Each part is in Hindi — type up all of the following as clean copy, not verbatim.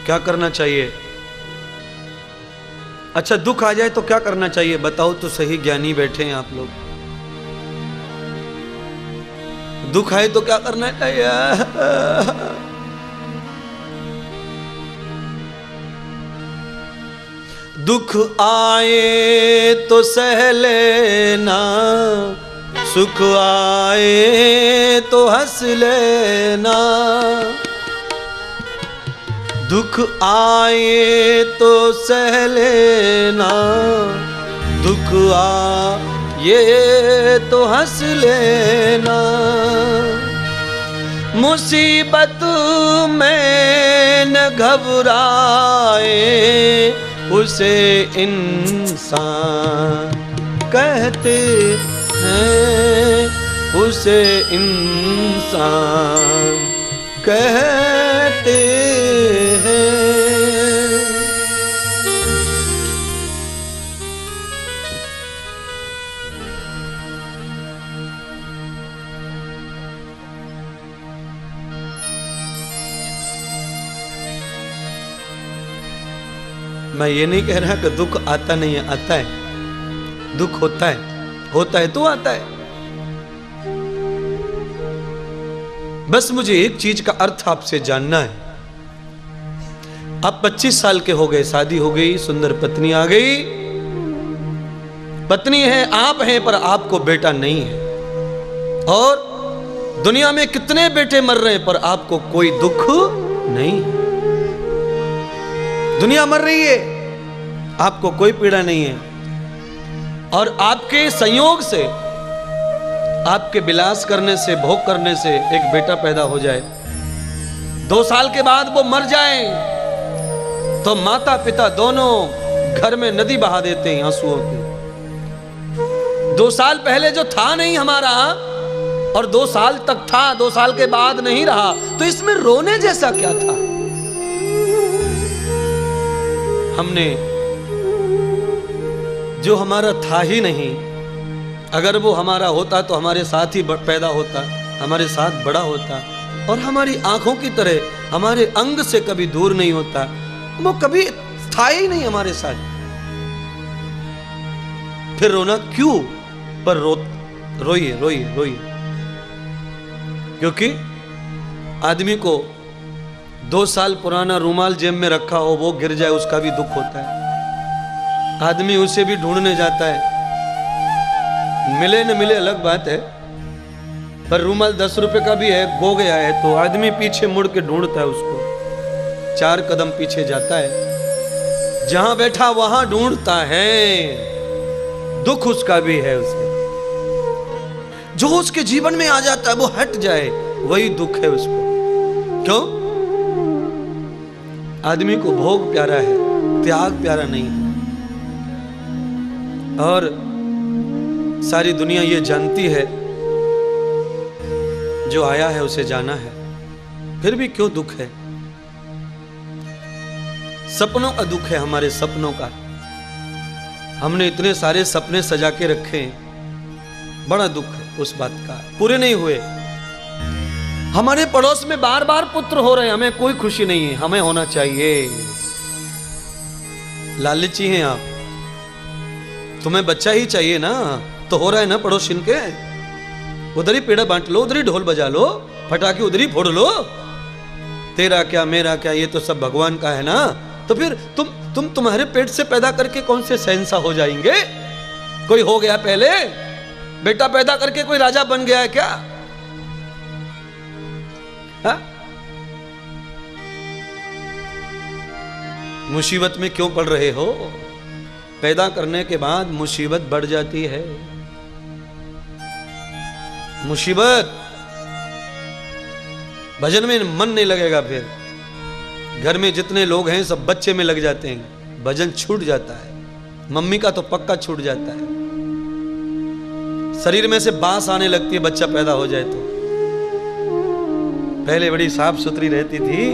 क्या करना चाहिए? अच्छा, दुख आ जाए तो क्या करना चाहिए बताओ तो सही, ज्ञानी बैठे हैं आप लोग। दुख आए तो क्या करना चाहिए? दुख आए तो सह लेना, सुख आए तो हंस लेना। दुख आए तो सह लेना, दुख आए तो हंस लेना। मुसीबत में न घबराए, उसे इंसान कहते हैं, उसे इंसान कहते हैं। मैं ये नहीं कह रहा कि दुख आता नहीं है, आता है। दुख होता है तो आता है। बस मुझे एक चीज का अर्थ आपसे जानना है। आप 25 साल के हो गए, शादी हो गई, सुंदर पत्नी आ गई, पत्नी है, आप हैं, पर आपको बेटा नहीं है। और दुनिया में कितने बेटे मर रहे हैं, पर आपको कोई दुख नहीं है। दुनिया मर रही है, आपको कोई पीड़ा नहीं है। और आपके संयोग से, आपके विलास करने से, भोग करने से एक बेटा पैदा हो जाए, 2 साल के बाद वो मर जाए, तो माता पिता दोनों घर में नदी बहा देते हैं आंसुओं की। 2 साल पहले जो था नहीं हमारा, और 2 साल तक था, 2 साल के बाद नहीं रहा, तो इसमें रोने जैसा क्या था? हमने जो हमारा था ही नहीं, अगर वो हमारा होता तो हमारे साथ ही पैदा होता, हमारे साथ बड़ा होता, और हमारी आंखों की तरह हमारे अंग से कभी दूर नहीं होता, वो कभी था ही नहीं हमारे साथ। फिर रोना क्यों? पर रोइए रोइए रोइए, क्योंकि आदमी को 2 साल पुराना रूमाल जेब में रखा हो, वो गिर जाए, उसका भी दुख होता है। आदमी उसे भी ढूंढने जाता है, मिले न मिले अलग बात है, पर रूमाल 10 रुपए का भी है, खो गया है, तो आदमी पीछे मुड़ के ढूंढता है उसको, 4 कदम पीछे जाता है, जहां बैठा वहां ढूंढता है। दुख उसका भी है, उसे जो उसके जीवन में आ जाता है वो हट जाए, वही दुख है उसको। क्यों? आदमी को भोग प्यारा है, त्याग प्यारा नहीं है। और सारी दुनिया ये जानती है, जो आया है उसे जाना है, फिर भी क्यों दुख है? सपनों का दुख है, हमारे सपनों का। हमने इतने सारे सपने सजा के रखे हैं, बड़ा दुख है उस बात का, पूरे नहीं हुए। हमारे पड़ोस में बार बार पुत्र हो रहे हैं, हमें कोई खुशी नहीं है, हमें होना चाहिए। लालची हैं आप, तुम्हें बच्चा ही चाहिए ना, तो हो रहा है ना पड़ोसिन के, उधर ही पेड़ा बांट लो, उधर ही ढोल बजा लो, फटाके उधर ही फोड़ लो। तेरा क्या मेरा क्या, ये तो सब भगवान का है ना। तो फिर तुम्हारे पेट से पैदा करके कौन से शहंशाह हो जाएंगे? कोई हो गया पहले, बेटा पैदा करके कोई राजा बन गया है क्या? हा? मुसीबत में क्यों पड़ रहे हो? पैदा करने के बाद मुसीबत बढ़ जाती है। मुसीबत, भजन में मन नहीं लगेगा, फिर घर में जितने लोग हैं सब बच्चे में लग जाते हैं, भजन छूट जाता है, मम्मी का तो पक्का छूट जाता है, शरीर में से बांस आने लगती है बच्चा पैदा हो जाए तो। पहले बड़ी साफ सुथरी रहती थी,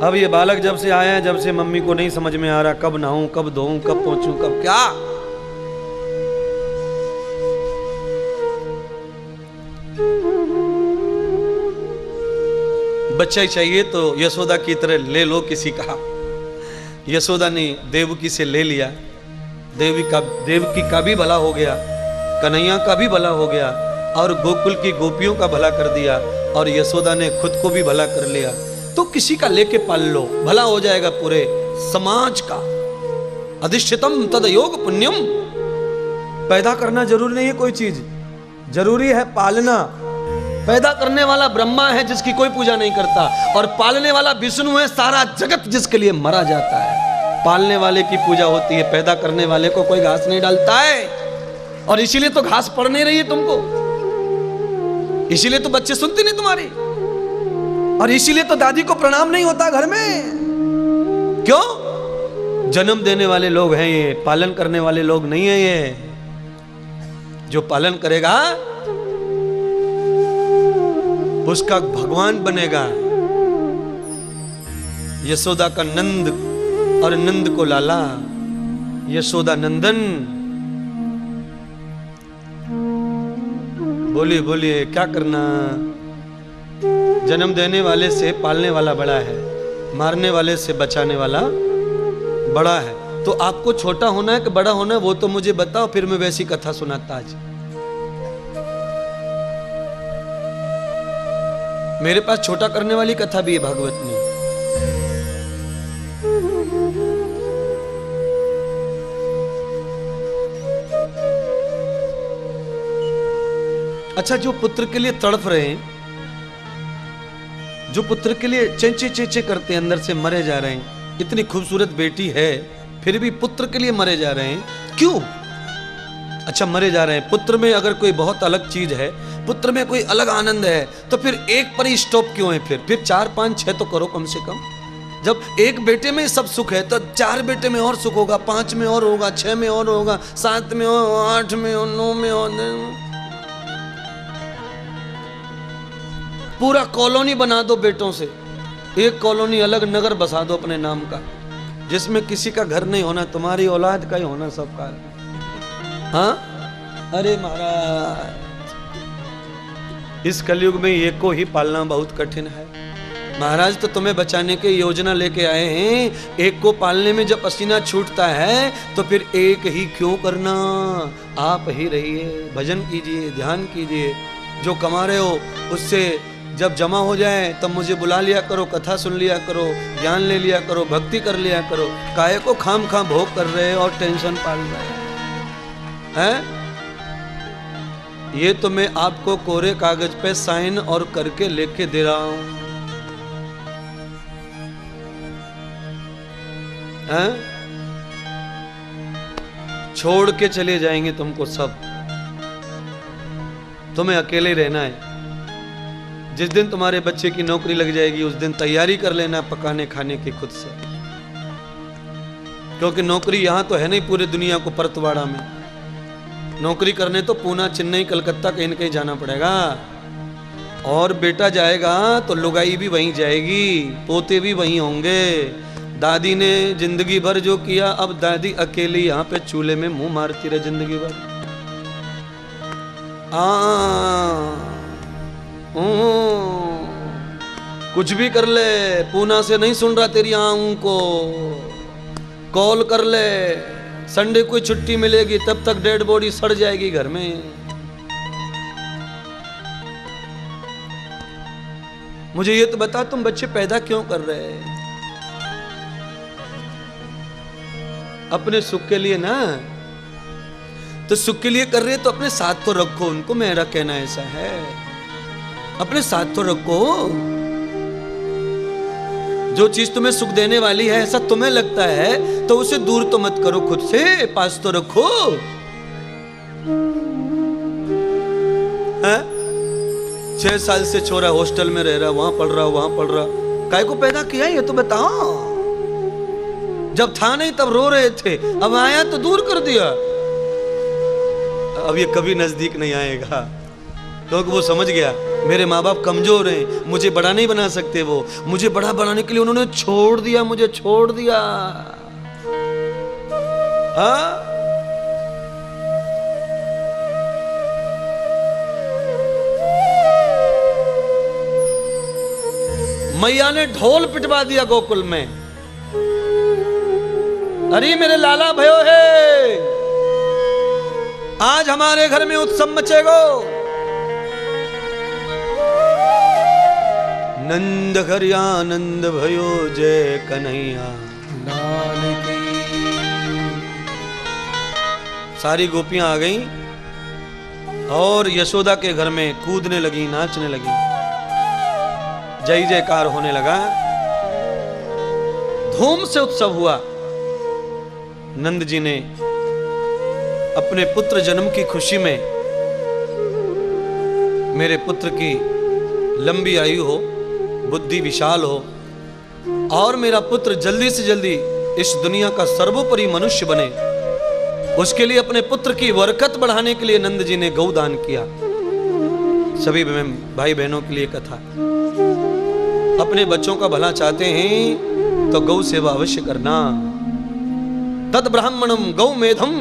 अब ये बालक जब से आया है, जब से मम्मी को नहीं समझ में आ रहा कब नहाऊं, कब धोऊं, कब पहुंचूं, कब क्या। बच्चा ही चाहिए तो यशोदा की तरह ले लो किसी का। यशोदा ने देवकी से ले लिया। देवकी का भी भला हो गया, कन्हैया का भी भला हो गया, और गोकुल की गोपियों का भला कर दिया, और यशोदा ने खुद को भी भला कर लिया। तो किसी का लेके पाल लो, भला हो जाएगा पूरे समाज का। अधिष्ठितम तद योग पुण्यम। पैदा करना जरूरी नहीं है कोई चीज, जरूरी है पालना। पैदा करने वाला ब्रह्मा है जिसकी कोई पूजा नहीं करता, और पालने वाला विष्णु है, सारा जगत जिसके लिए मरा जाता है। पालने वाले की पूजा होती है, पैदा करने वाले को कोई घास नहीं डालता है। और इसीलिए तो घास पड़ नहीं रही है तुमको, इसीलिए तो बच्चे सुनते नहीं तुम्हारी, और इसीलिए तो दादी को प्रणाम नहीं होता घर में। क्यों? जन्म देने वाले लोग हैं ये, पालन करने वाले लोग नहीं है ये। जो पालन करेगा उसका भगवान बनेगा। यशोदा का नंद और नंद को लाला, यशोदा नंदन। बोलिए बोलिए, क्या करना? जन्म देने वाले से पालने वाला बड़ा है, मारने वाले से बचाने वाला बड़ा है। तो आपको छोटा होना है कि बड़ा होना है वो तो मुझे बताओ, फिर मैं वैसी कथा सुनाता। आज मेरे पास छोटा करने वाली कथा भी है भागवत में। अच्छा, जो पुत्र के लिए तड़प रहे हैं, जो पुत्र के लिए चेंचे चेंचे करते हैं, अंदर से मरे जा रहे हैं। इतनी खूबसूरत बेटी है फिर भी पुत्र के लिए मरे जा रहे हैं, क्यों? अच्छा, मरे जा रहे हैं। पुत्र में अगर कोई बहुत अलग चीज है, पुत्र में कोई अलग आनंद है, तो फिर एक पर ही स्टॉप क्यों है? फिर 4 5 6 तो करो कम से कम। जब एक बेटे में सब सुख है तो 4 बेटे में और सुख होगा, 5 में और होगा, 6 में और होगा, 7 में और, 8 में और, 9 में और। पूरा कॉलोनी बना दो बेटों से, एक कॉलोनी अलग नगर बसा दो अपने नाम का, जिसमें किसी का घर नहीं होना, तुम्हारी औलाद का ही होना सबका। हाँ, अरे महाराज, इस कलयुग में एक को ही पालना बहुत कठिन है। महाराज तो तुम्हें बचाने के योजना लेके आए हैं। एक को पालने में जब पसीना छूटता है तो फिर एक ही क्यों करना? आप ही रहिए, भजन कीजिए, ध्यान कीजिए। जो कमा रहे हो उससे जब जमा हो जाए तब मुझे बुला लिया करो, कथा सुन लिया करो, ज्ञान ले लिया करो, भक्ति कर लिया करो। काहे को खाम खां भोग कर रहे और टेंशन पाल रहे हैं? ये तो मैं आपको कोरे कागज पे साइन और करके लेके दे रहा हूं। हैं? छोड़ के चले जाएंगे तुमको सब, तुम्हें अकेले रहना है। जिस दिन तुम्हारे बच्चे की नौकरी लग जाएगी उस दिन तैयारी कर लेना पकाने खाने की खुद से, क्योंकि नौकरी यहां तो है नहीं, पूरी दुनिया को परतवाड़ा में नौकरी करने तो पूना, चेन्नई, कलकत्ता कहीं न कहीं जाना पड़ेगा। और बेटा जाएगा तो लुगाई भी वहीं जाएगी, पोते भी वहीं होंगे। दादी ने जिंदगी भर जो किया, अब दादी अकेली यहाँ पे चूल्हे में मुंह मारती रहे जिंदगी भर। कुछ भी कर ले, पूना से नहीं सुन रहा तेरी आऊं को, कॉल कर ले, संडे कोई छुट्टी मिलेगी तब तक डेड बॉडी सड़ जाएगी घर में। मुझे ये तो बता, तुम बच्चे पैदा क्यों कर रहे हैं? अपने सुख के लिए ना, तो सुख के लिए कर रहे तो अपने साथ तो रखो उनको। मेरा कहना ऐसा है, अपने साथ तो रखो। जो चीज तुम्हें सुख देने वाली है ऐसा तुम्हें लगता है तो उसे दूर तो मत करो, खुद से पास तो रखो। 6 साल से छोरा हॉस्टल में रह रहा, वहां पढ़ रहा। काय को पैदा किया ये तो बताओ। जब था नहीं तब रो रहे थे, अब आया तो दूर कर दिया। अब ये कभी नजदीक नहीं आएगा, क्योंकि वो समझ गया मेरे माँ बाप कमजोर हैं, मुझे बड़ा नहीं बना सकते। वो मुझे बड़ा बनाने के लिए उन्होंने छोड़ दिया, मुझे छोड़ दिया। हाँ, मैया ने ढोल पिटवा दिया गोकुल में। अरे मेरे लाला भयो है, आज हमारे घर में उत्सव मचेगो। नंद घर आनंद भयो जय कन्हैया लाल की। सारी गोपियां आ गईं और यशोदा के घर में कूदने लगी, नाचने लगी, जय जयकार होने लगा, धूम से उत्सव हुआ। नंद जी ने अपने पुत्र जन्म की खुशी में, मेरे पुत्र की लंबी आयु हो, बुद्धि विशाल हो और मेरा पुत्र जल्दी से जल्दी इस दुनिया का सर्वोपरि मनुष्य बने, उसके लिए अपने पुत्र की बरकत बढ़ाने के लिए नंद जी ने गौदान किया। सभी भाई बहनों के लिए कथा, अपने बच्चों का भला चाहते हैं तो गौ सेवा अवश्य करना। तद ब्राह्मणम गौ मेधम,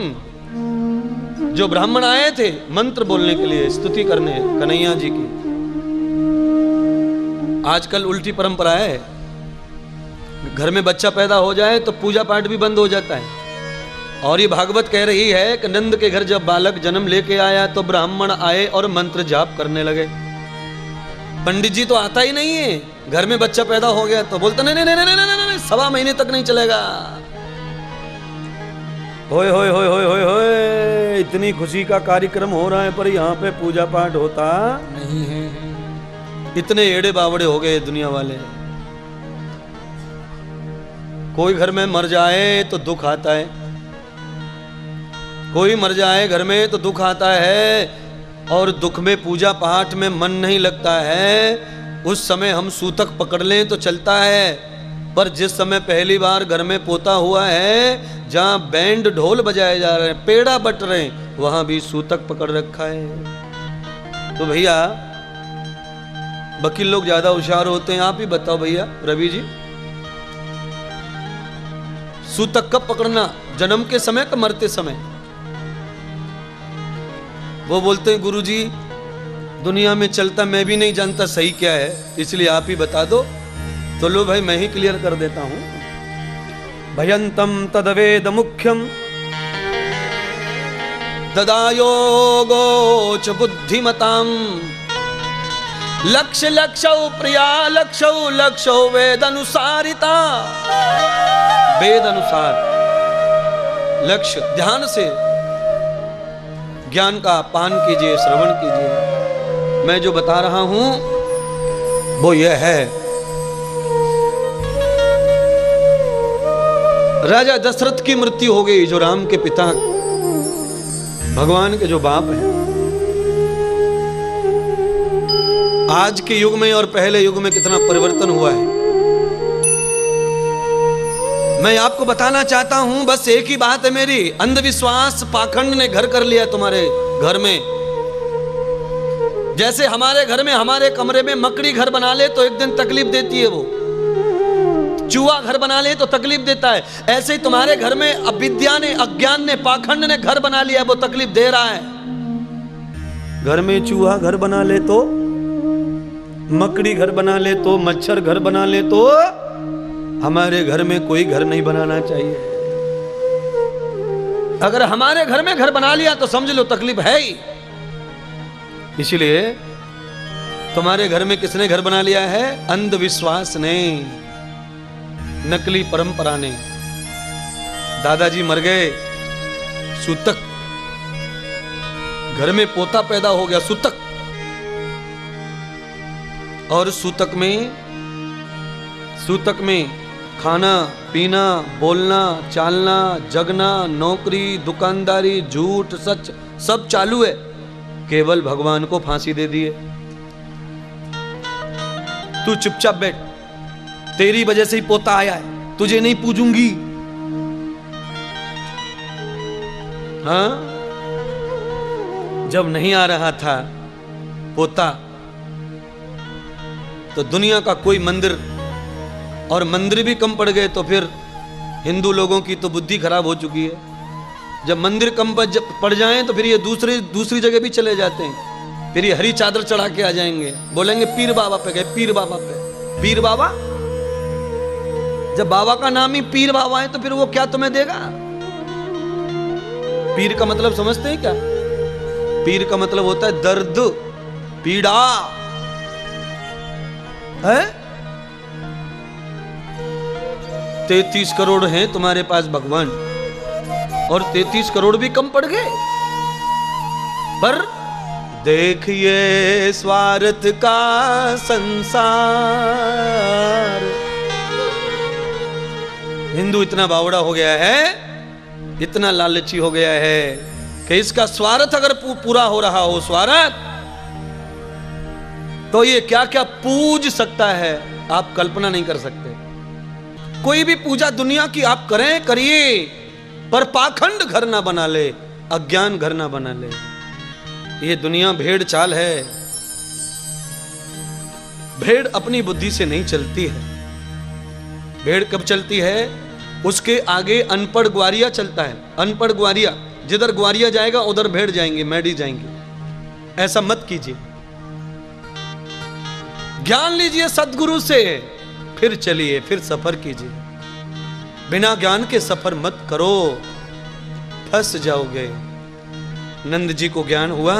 जो ब्राह्मण आए थे मंत्र बोलने के लिए, स्तुति करने कन्हैया जी की। आजकल उल्टी परंपरा है, घर में बच्चा पैदा हो जाए तो पूजा पाठ भी बंद हो जाता है। और ये भागवत कह रही है कि नंद के घर जब बालक जन्म लेके आया तो ब्राह्मण आए और मंत्र जाप करने लगे। पंडित जी तो आता ही नहीं है, घर में बच्चा पैदा हो गया तो बोलता नहीं नहीं नहीं नहीं नहीं नहीं, 1.25 महीने तक नहीं चलेगा। होए होए होए होए होए होए, इतनी खुशी का कार्यक्रम हो रहा है पर यहाँ पे पूजा पाठ होता नहीं है। इतने एड़े बावड़े हो गए दुनिया वाले। कोई घर में मर जाए तो दुख आता है, कोई मर जाए घर में तो दुख आता है, और दुख में पूजा पाठ में मन नहीं लगता है। उस समय हम सूतक पकड़ लें तो चलता है, पर जिस समय पहली बार घर में पोता हुआ है, जहां बैंड ढोल बजाए जा रहे हैं, पेड़ा बट रहे हैं, वहां भी सूतक पकड़ रखा है। तो भैया वकील लोग ज्यादा होशियार होते हैं, आप ही बताओ भैया रवि जी, सूतक कब पकड़ना, जन्म के समय कि मरते समय? वो बोलते हैं गुरुजी दुनिया में चलता मैं भी नहीं जानता सही क्या है, इसलिए आप ही बता दो। तो लो भाई मैं ही क्लियर कर देता हूं। भयंतम तदवेद मुख्यम ददायोगो च बुद्धिमताम, लक्ष्य लक्ष्य प्रिया लक्ष्य लक्ष्य वेद अनुसारिता। वेद अनुसार लक्ष्य, ध्यान से ज्ञान का पान कीजिए, श्रवण कीजिए। मैं जो बता रहा हूं वो यह है, राजा दशरथ की मृत्यु हो गई, जो राम के पिता, भगवान के जो बाप हैं। आज के युग में और पहले युग में कितना परिवर्तन हुआ है, मैं आपको बताना चाहता हूं। बस एक ही बात है मेरी, अंधविश्वास पाखंड ने घर कर लिया तुम्हारे घर में। जैसे हमारे घर में, हमारे कमरे में मकड़ी घर बना ले तो एक दिन तकलीफ देती है, वो चूहा घर बना ले तो तकलीफ देता है, ऐसे ही तुम्हारे घर में अविद्या ने, अज्ञान ने, पाखंड ने घर बना लिया, वो तकलीफ दे रहा है। घर में चूहा घर बना ले तो, मकड़ी घर बना ले तो, मच्छर घर बना ले तो, हमारे घर में कोई घर नहीं बनाना चाहिए। अगर हमारे घर में घर बना लिया तो समझ लो तकलीफ है ही। इसलिए तुम्हारे घर में किसने घर बना लिया है? अंधविश्वास ने, नकली परंपरा ने। दादाजी मर गए, सूतक, घर में पोता पैदा हो गया, सूतक, और सूतक में खाना पीना, बोलना चालना, जगना, नौकरी, दुकानदारी, झूठ सच सब चालू है। केवल भगवान को फांसी दे दिए। तू चुपचाप बैठ, तेरी वजह से ही पोता आया है, तुझे नहीं पूजूंगी। हाँ, जब नहीं आ रहा था पोता तो दुनिया का कोई मंदिर, और मंदिर भी कम पड़ गए तो फिर हिंदू लोगों की तो बुद्धि खराब हो चुकी है। जब मंदिर कम पड़ जाएं तो फिर ये दूसरी जगह भी चले जाते हैं, फिर ये हरी चादर चढ़ा के आ जाएंगे, बोलेंगे पीर बाबा पे गए, पीर बाबा पे। पीर बाबा? जब बाबा का नाम ही पीर बाबा है तो फिर वो क्या तुम्हें देगा? पीर का मतलब समझते हैं क्या? पीर का मतलब होता है दर्द, पीड़ा है। 33 करोड़ हैं तुम्हारे पास भगवान, और 33 करोड़ भी कम पड़ गए। पर देखिए स्वार्थ का संसार, हिंदू इतना बावड़ा हो गया है, इतना लालची हो गया है कि इसका स्वार्थ अगर पूरा हो रहा हो, स्वार्थ, तो ये क्या क्या पूज सकता है आप कल्पना नहीं कर सकते। कोई भी पूजा दुनिया की आप करें, करिए, पर पाखंड घर ना बना ले, अज्ञान घर ना बना ले। ये दुनिया भेड़ चाल है। भेड़ अपनी बुद्धि से नहीं चलती है। भेड़ कब चलती है? उसके आगे अनपढ़ ग्वारिया चलता है। अनपढ़ ग्वारिया, जिधर ग्वारिया जाएगा उधर भेड़ जाएंगे, मैडी जाएंगे। ऐसा मत कीजिए। ज्ञान लीजिए सदगुरु से, फिर चलिए, फिर सफर कीजिए। बिना ज्ञान के सफर मत करो, फंस जाओगे। नंद जी को ज्ञान हुआ,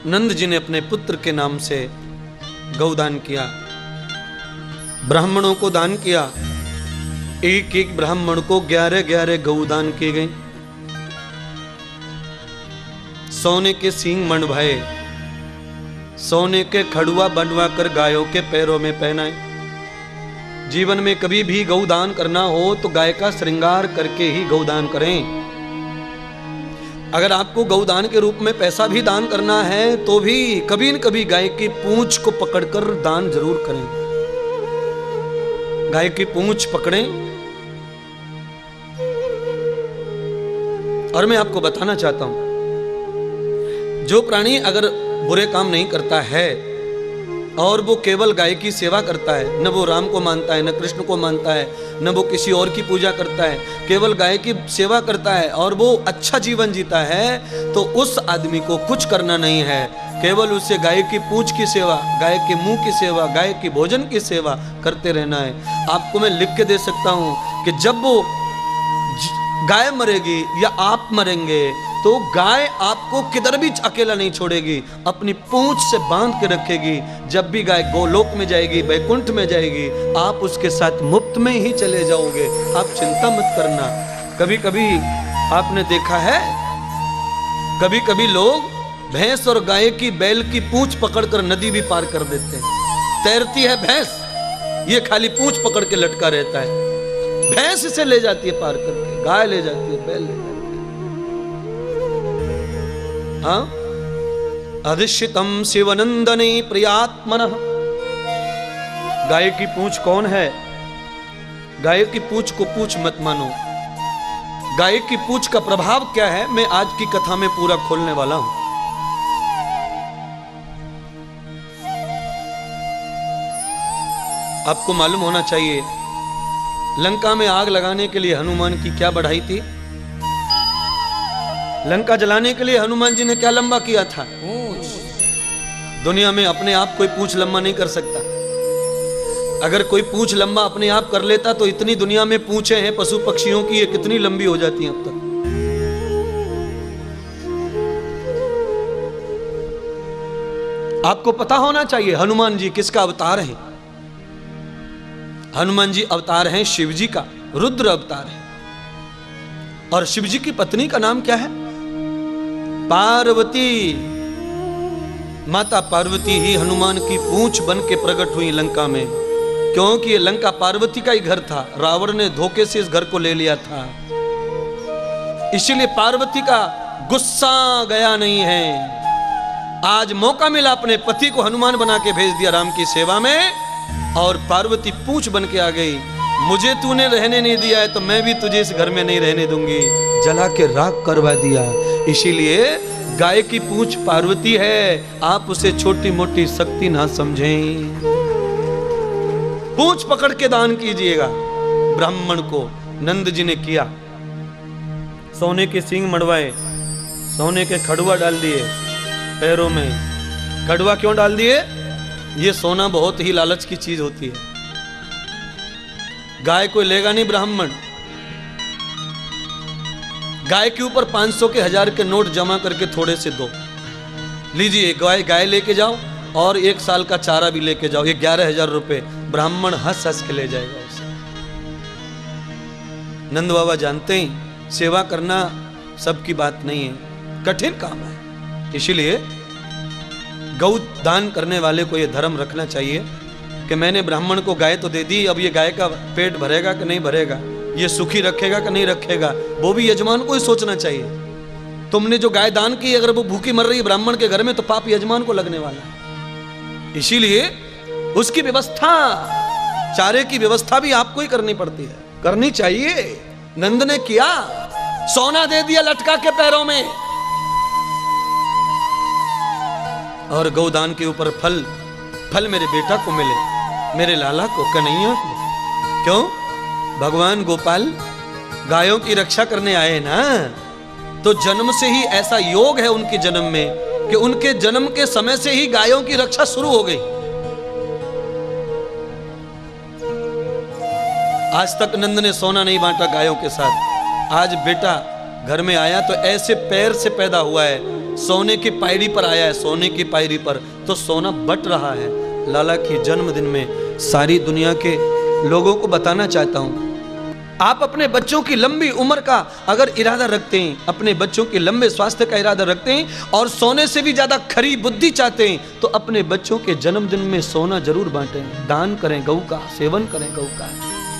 नंद जी ने अपने पुत्र के नाम से गौदान किया, ब्राह्मणों को दान किया। एक एक ब्राह्मण को 11-11 गौदान किए गए। सोने के सींग मंडवाए, सोने के खड़ुआ बनवा कर गायों के पैरों में पहनाए। जीवन में कभी भी गौदान करना हो तो गाय का श्रृंगार करके ही गौदान करें। अगर आपको गौदान के रूप में पैसा भी दान करना है तो भी कभी न कभी गाय की पूंछ को पकड़कर दान जरूर करें। गाय की पूंछ पकड़ें। और मैं आपको बताना चाहता हूं, जो प्राणी अगर बुरे काम नहीं करता है और वो केवल गाय की सेवा करता है, न वो राम को मानता है, न कृष्ण को मानता है, न वो किसी और की पूजा करता है, केवल गाय की सेवा करता है और वो अच्छा जीवन जीता है, तो उस आदमी को कुछ करना नहीं है। केवल उसे गाय की पूंछ की सेवा, गाय के मुंह की सेवा, गाय की भोजन की सेवा करते रहना है। आपको मैं लिख के दे सकता हूं कि जब वो गाय मरेगी या आप मरेंगे तो गाय आपको किधर भी अकेला नहीं छोड़ेगी, अपनी पूंछ से बांध के रखेगी। जब भी गाय गोलोक में जाएगी, वैकुंठ में जाएगी, आप उसके साथ मुफ्त में ही चले जाओगे। आप चिंता मत करना। कभी कभी आपने देखा है, कभी कभी लोग भैंस और गाय की, बैल की पूंछ पकड़कर नदी भी पार कर देते हैं। तैरती है भैंस, ये खाली पूंछ पकड़ के लटका रहता है। भैंस इसे ले जाती है पार करके, गाय ले जाती है, बैल ले जाती है। हाँ, अधिष्ठितम शिवनंदने प्रियात्मनः। गाय की पूंछ कौन है? गाय की पूंछ को पूंछ मत मानो। गाय की पूंछ का प्रभाव क्या है, मैं आज की कथा में पूरा खोलने वाला हूं। आपको मालूम होना चाहिए, लंका में आग लगाने के लिए हनुमान की क्या बढ़ाई थी? लंका जलाने के लिए हनुमान जी ने क्या लंबा किया था? दुनिया में अपने आप कोई पूंछ लंबा नहीं कर सकता। अगर कोई पूंछ लंबा अपने आप कर लेता तो इतनी दुनिया में पूंछें हैं पशु पक्षियों की, ये कितनी लंबी हो जाती हैं अब तक। आपको पता होना चाहिए हनुमान जी किसका अवतार है। हनुमान जी अवतार हैं शिव जी का, रुद्र अवतार है। और शिव जी की पत्नी का नाम क्या है? पार्वती। माता पार्वती ही हनुमान की पूंछ बन के प्रकट हुई लंका में, क्योंकि ये लंका पार्वती का ही घर था। रावण ने धोखे से इस घर को ले लिया था, इसीलिए पार्वती का गुस्सा गया नहीं है। आज मौका मिला, अपने पति को हनुमान बना के भेज दिया राम की सेवा में, और पार्वती पूंछ बन के आ गई। मुझे तूने रहने नहीं दिया है तो मैं भी तुझे इस घर में नहीं रहने दूंगी, जला के राख करवा दिया। इसीलिए गाय की पूंछ पार्वती है, आप उसे छोटी मोटी शक्ति ना समझें। पूंछ पकड़ के दान कीजिएगा। ब्राह्मण को नंद जी ने किया, सोने के सींग मड़वाए, सोने के खड़ुआ डाल दिए पैरों में। खड़ुआ क्यों डाल दिए? ये सोना बहुत ही लालच की चीज होती है। गाय कोई लेगा नहीं ब्राह्मण। गाय के ऊपर 500 के 1000 के नोट जमा करके थोड़े से दो, लीजिए गाय लेके जाओ और 1 साल का चारा भी लेके जाओ, ये 11,000 रुपए ब्राह्मण हंस हंस के ले जाएगा उसे। नंद बाबा जानते हैं सेवा करना सबकी बात नहीं है, कठिन काम है। इसीलिए गौ दान करने वाले को यह धर्म रखना चाहिए कि मैंने ब्राह्मण को गाय तो दे दी, अब ये गाय का पेट भरेगा कि नहीं भरेगा, ये सुखी रखेगा कि नहीं रखेगा, वो भी यजमान को ही सोचना चाहिए। तुमने जो गाय दान की, अगर वो भूखी मर रही है ब्राह्मण के घर में, तो पाप यजमान को लगने वाला है। इसीलिए उसकी व्यवस्था, चारे की व्यवस्था भी आपको ही करनी पड़ती है, करनी चाहिए। नंद ने किया, सोना दे दिया लटका के पैरों में, और गौदान के ऊपर फल मेरे बेटा को मिले, मेरे लाला को, कन्हैया को। क्यों? भगवान गोपाल गायों की रक्षा करने आए ना, तो जन्म से ही ऐसा योग है उनके जन्म में कि उनके जन्म के समय से ही गायों की रक्षा शुरू हो गई। आज तक नंद ने सोना नहीं बांटा गायों के साथ। आज बेटा घर में आया तो ऐसे पैर से पैदा हुआ है, सोने की पायरी पर आया है, सोने की पायरी पर, तो सोना बट रहा है। लाला के जन्मदिन में सारी दुनिया के लोगों को बताना चाहता हूं, आप अपने बच्चों की लंबी उम्र का अगर इरादा रखते हैं, अपने बच्चों के लंबे स्वास्थ्य का इरादा रखते हैं और सोने से भी ज्यादा खरी बुद्धि चाहते हैं, तो अपने बच्चों के जन्मदिन में सोना जरूर बांटें, दान करें, गऊ का सेवन करें, गऊ का।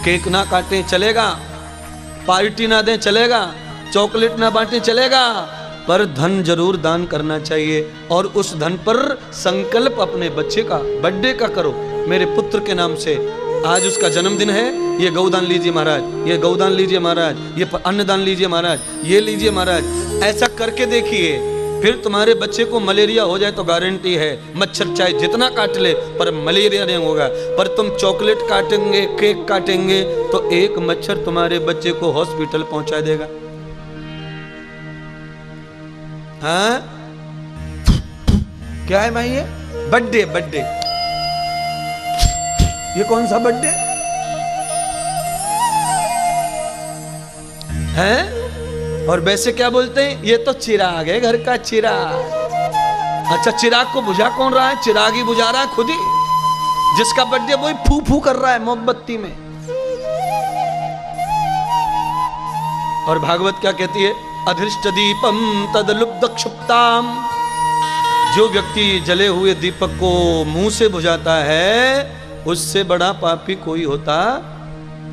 केक ना काटें चलेगा, पार्टी ना दें चलेगा, चॉकलेट ना बांटें चलेगा, पर धन जरूर दान करना चाहिए। और उस धन पर संकल्प अपने बच्चे का, बर्थडे का करो, मेरे पुत्र के नाम से आज उसका जन्मदिन है, ये गौदान लीजिए महाराज, ये गौदान लीजिए महाराज, ये अन्नदान लीजिए महाराज, ये लीजिए महाराज। ऐसा करके देखिए, फिर तुम्हारे बच्चे को मलेरिया हो जाए तो गारंटी है, मच्छर चाहे जितना काट ले पर मलेरिया नहीं होगा। पर तुम चॉकलेट काटेंगे, केक काटेंगे, तो एक मच्छर तुम्हारे बच्चे को हॉस्पिटल पहुंचा देगा। हाँ क्या है भाई? ये बर्थडे ये कौन सा बर्थडे है? और वैसे क्या बोलते हैं? ये तो चिराग है, घर का चिराग। अच्छा, चिराग को बुझा कौन रहा है? चिराग ही बुझा रहा है खुद ही। जिसका बर्थडे वही फू फू कर रहा है मोमबत्ती में। और भागवत क्या कहती है? अधृष्ट दीपम तदलुब्ध क्षुप्ताम। जो व्यक्ति जले हुए दीपक को मुंह से बुझाता है, उससे बड़ा पापी कोई होता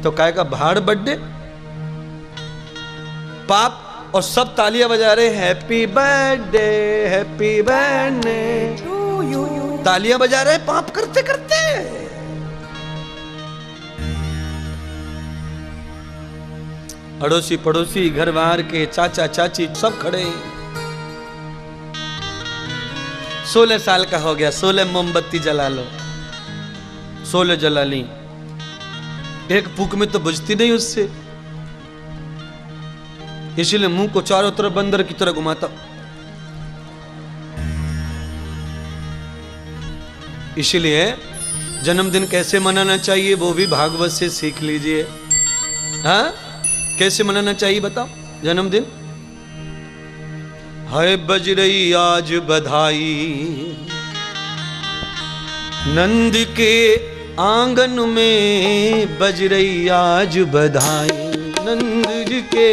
तो काय का भाड़ बर्थडे पाप। और सब तालियां बजा रहे, हैप्पी बर्थडे टू यू, तालियां बजा रहे पाप करते करते। अड़ोसी पड़ोसी, घर बाहर के चाचा चाची सब खड़े। 16 साल का हो गया, 16 मोमबत्ती जला लो, 16 जला ली। एक फूक में तो बुझती नहीं उससे, इसीलिए मुंह को चारों तरफ बंदर की तरह घुमाता। इसीलिए जन्मदिन कैसे मनाना चाहिए वो भी भागवत से सीख लीजिए। हाँ, कैसे मनाना चाहिए बताओ जन्मदिन? है बज रही आज बधाई, नंद के आंगन में बज रही आज बधाई, नंद जी के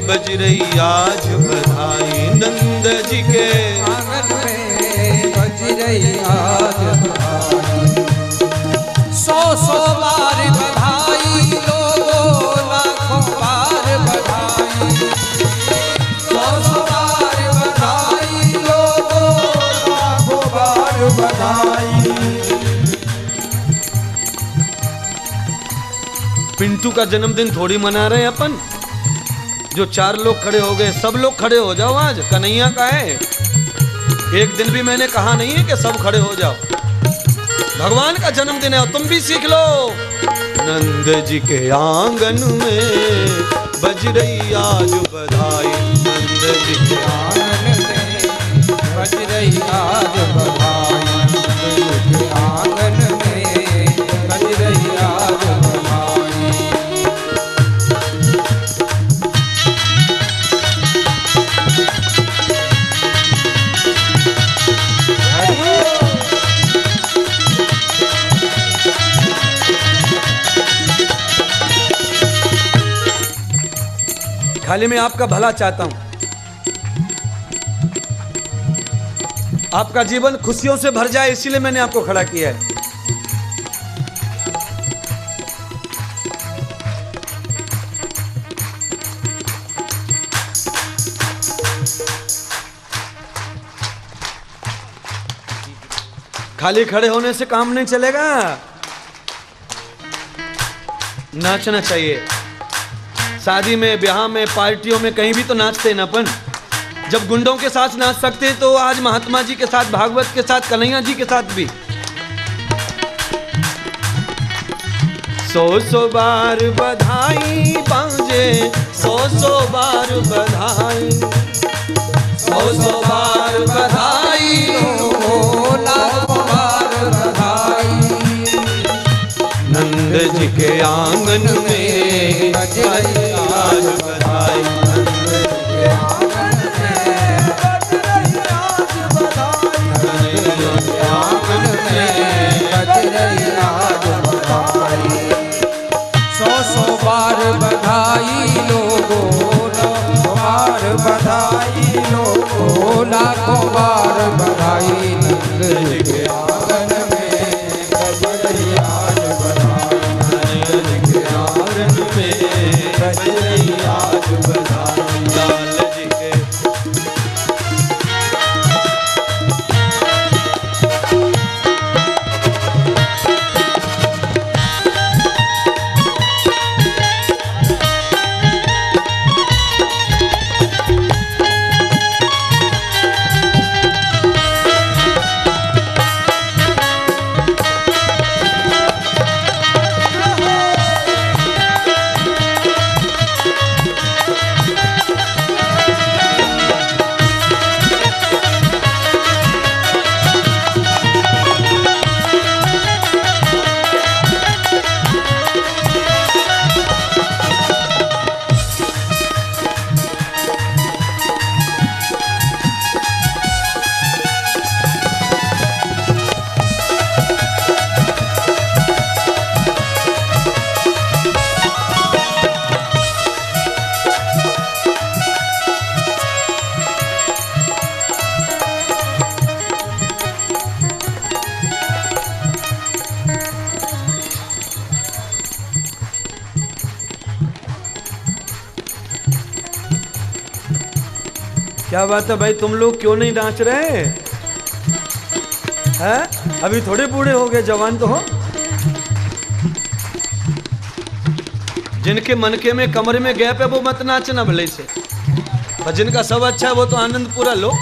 बज रही आज बधाई, नंद जी के आंगन में बज रही आज बधाई। 100 बार बधाई लोगों, लाखों बार बधाई, 100 बार बधाई लोगों, लाखों बार बधाई। पिंटू का जन्मदिन थोड़ी मना रहे हैं अपन। जो 4 लोग खड़े हो गए, सब लोग खड़े हो जाओ, आज कन्हैया का है। एक दिन भी मैंने कहा नहीं है कि सब खड़े हो जाओ, भगवान का जन्मदिन है और तुम भी सीख लो। नंद जी के आंगन में बज रही आज बधाई, नंद जी के आंगन में बज रही आज बधाई। खाली मैं आपका भला चाहता हूं, आपका जीवन खुशियों से भर जाए, इसीलिए मैंने आपको खड़ा किया है। खाली खड़े होने से काम नहीं चलेगा, नाचना चाहिए। शादी में, ब्याह में, पार्टियों में, कहीं भी तो नाचते हैं ना अपन। जब गुंडों के साथ नाच सकते हैं तो आज महात्मा जी के साथ, भागवत के साथ, कन्हैया जी के साथ भी। 100 बार बधाई बाजे, 100 बार बधाई, 100 बार बधाई, लाखों बार बधाई। नंद जी के आंगन में बजरई आज बधाई, नंद जी के आंगन में बजरई आज बधाई, नंद जी के आंगन में बजरई आज बधाई। 100 बार बधाई लोगों, लाखों बार बधाई लोगों, लाखों बार बधाई। नंद जी के आंगन में बजरई आज बधाई, नंद जी के आंगन में बजरई आज बधाई। लाल जी के क्या बात है भाई, तुम लोग क्यों नहीं नाच रहे हैं? अभी थोड़े बूढ़े हो गए, जवान तो हो। जिनके मनके में, कमरे में गैप है वो मत नाचना भले से, और जिनका सब अच्छा है वो तो आनंद पूरा लो।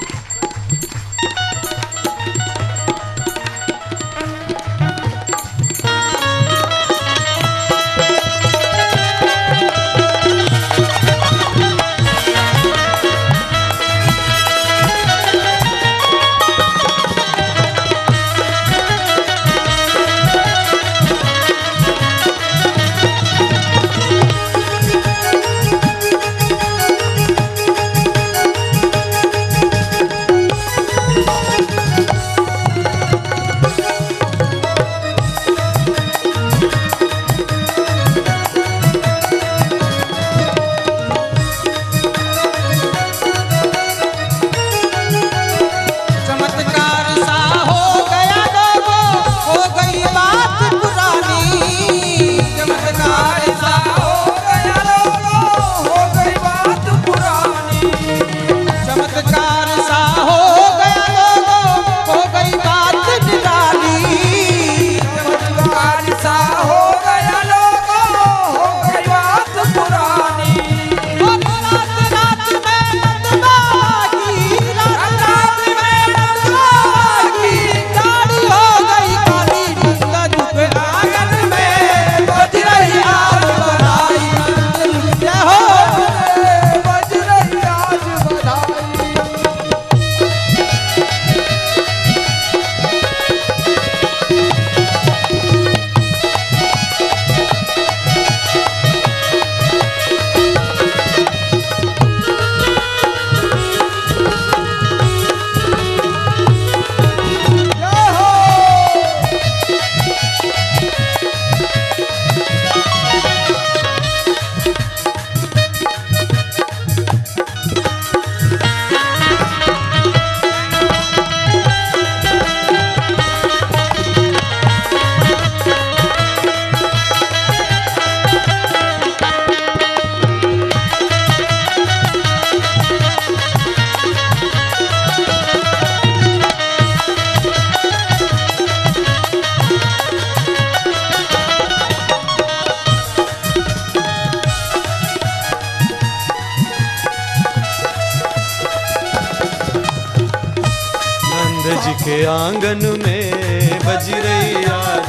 आंगन में बज रही आज